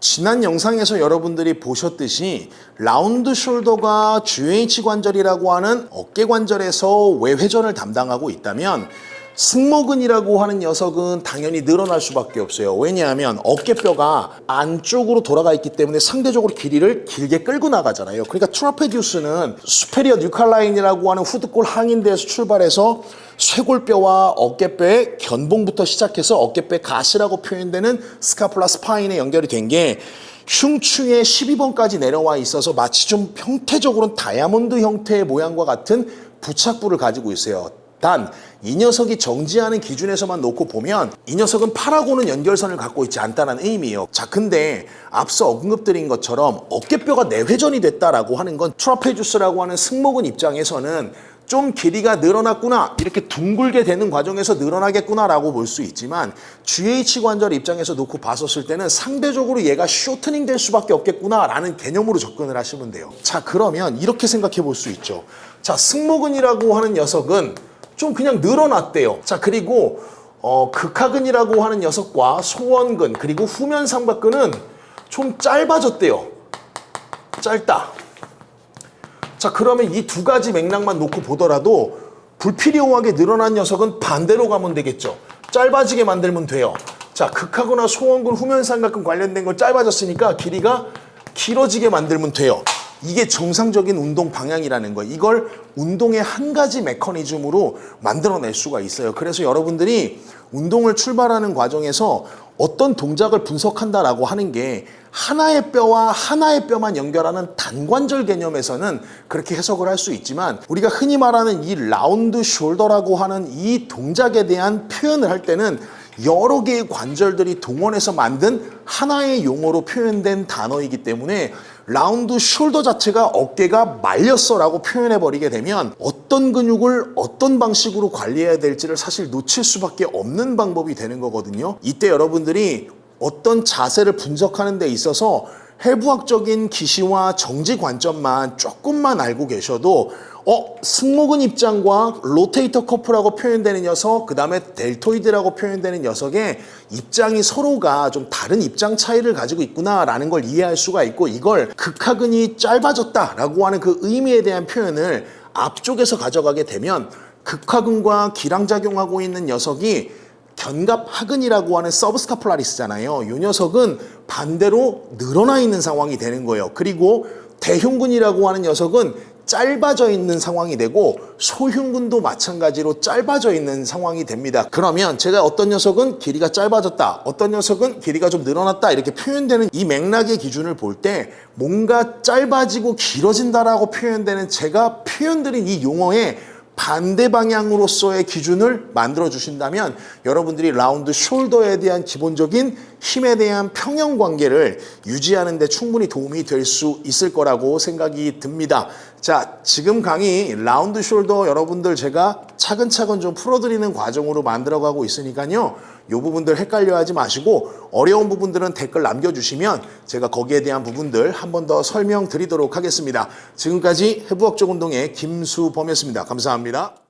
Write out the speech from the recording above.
지난 영상에서 여러분들이 보셨듯이 라운드 숄더가 GH 관절이라고 하는 어깨 관절에서 외회전을 담당하고 있다면 승모근이라고 하는 녀석은 당연히 늘어날 수밖에 없어요. 왜냐하면 어깨뼈가 안쪽으로 돌아가 있기 때문에 상대적으로 길이를 길게 끌고 나가잖아요. 그러니까 트라페디우스는 수페리어 뉴칼라인이라고 하는 후두골 항인대에서 출발해서 쇄골뼈와 어깨뼈의 견봉부터 시작해서 어깨뼈의 가시라고 표현되는 스카풀라 스파인에 연결이 된 게 흉추의 12번까지 내려와 있어서 마치 좀 형태적으로는 다이아몬드 형태의 모양과 같은 부착부를 가지고 있어요. 단 이 녀석이 정지하는 기준에서만 놓고 보면 이 녀석은 팔하고는 연결선을 갖고 있지 않다는 의미예요. 자, 근데 앞서 언급드린 것처럼 어깨뼈가 내회전이 됐다라고 하는 건 트라페주스라고 하는 승모근 입장에서는 좀 길이가 늘어났구나, 이렇게 둥글게 되는 과정에서 늘어나겠구나라고 볼 수 있지만 GH 관절 입장에서 놓고 봤었을 때는 상대적으로 얘가 쇼트닝 될 수밖에 없겠구나라는 개념으로 접근을 하시면 돼요. 자, 그러면 이렇게 생각해 볼 수 있죠. 자, 승모근이라고 하는 녀석은 좀 그냥 늘어났대요. 자, 그리고 극하근이라고 하는 녀석과 소원근 그리고 후면 삼각근은 좀 짧아졌대요. 짧다. 자, 그러면 이 두 가지 맥락만 놓고 보더라도 불필요하게 늘어난 녀석은 반대로 가면 되겠죠. 짧아지게 만들면 돼요. 자, 극하거나 소원근, 후면 삼각근 관련된 걸 짧아졌으니까 길이가 길어지게 만들면 돼요. 이게 정상적인 운동 방향이라는 거예요. 이걸 운동의 한 가지 메커니즘으로 만들어낼 수가 있어요. 그래서 여러분들이 운동을 출발하는 과정에서 어떤 동작을 분석한다라고 하는 게 하나의 뼈와 하나의 뼈만 연결하는 단관절 개념에서는 그렇게 해석을 할 수 있지만 우리가 흔히 말하는 이 라운드 숄더라고 하는 이 동작에 대한 표현을 할 때는 여러 개의 관절들이 동원해서 만든 하나의 용어로 표현된 단어이기 때문에 라운드 숄더 자체가 어깨가 말렸어 라고 표현해버리게 되면 어떤 근육을 어떤 방식으로 관리해야 될지를 사실 놓칠 수밖에 없는 방법이 되는 거거든요. 이때 여러분들이 어떤 자세를 분석하는 데 있어서 해부학적인 기시와 정지 관점만 조금만 알고 계셔도 승모근 입장과 로테이터 커프라고 표현되는 녀석, 그 다음에 델토이드라고 표현되는 녀석의 입장이 서로가 좀 다른 입장 차이를 가지고 있구나라는 걸 이해할 수가 있고, 이걸 극하근이 짧아졌다라고 하는 그 의미에 대한 표현을 앞쪽에서 가져가게 되면 극하근과 기량작용하고 있는 녀석이 견갑하근이라고 하는 서브스카플라리스잖아요. 이 녀석은 반대로 늘어나 있는 상황이 되는 거예요. 그리고 대흉근이라고 하는 녀석은 짧아져 있는 상황이 되고 소흉근도 마찬가지로 짧아져 있는 상황이 됩니다. 그러면 제가 어떤 녀석은 길이가 짧아졌다, 어떤 녀석은 길이가 좀 늘어났다 이렇게 표현되는 이 맥락의 기준을 볼 때 뭔가 짧아지고 길어진다라고 표현되는 제가 표현드린 이 용어에 반대 방향으로서의 기준을 만들어 주신다면 여러분들이 라운드 숄더에 대한 기본적인 힘에 대한 평형 관계를 유지하는 데 충분히 도움이 될 수 있을 거라고 생각이 듭니다. 자, 지금 강의 라운드 숄더 여러분들 제가 차근차근 좀 풀어드리는 과정으로 만들어가고 있으니까요. 이 부분들 헷갈려 하지 마시고 어려운 부분들은 댓글 남겨주시면 제가 거기에 대한 부분들 한 번 더 설명드리도록 하겠습니다. 지금까지 해부학적 운동의 김수범이었습니다. 감사합니다.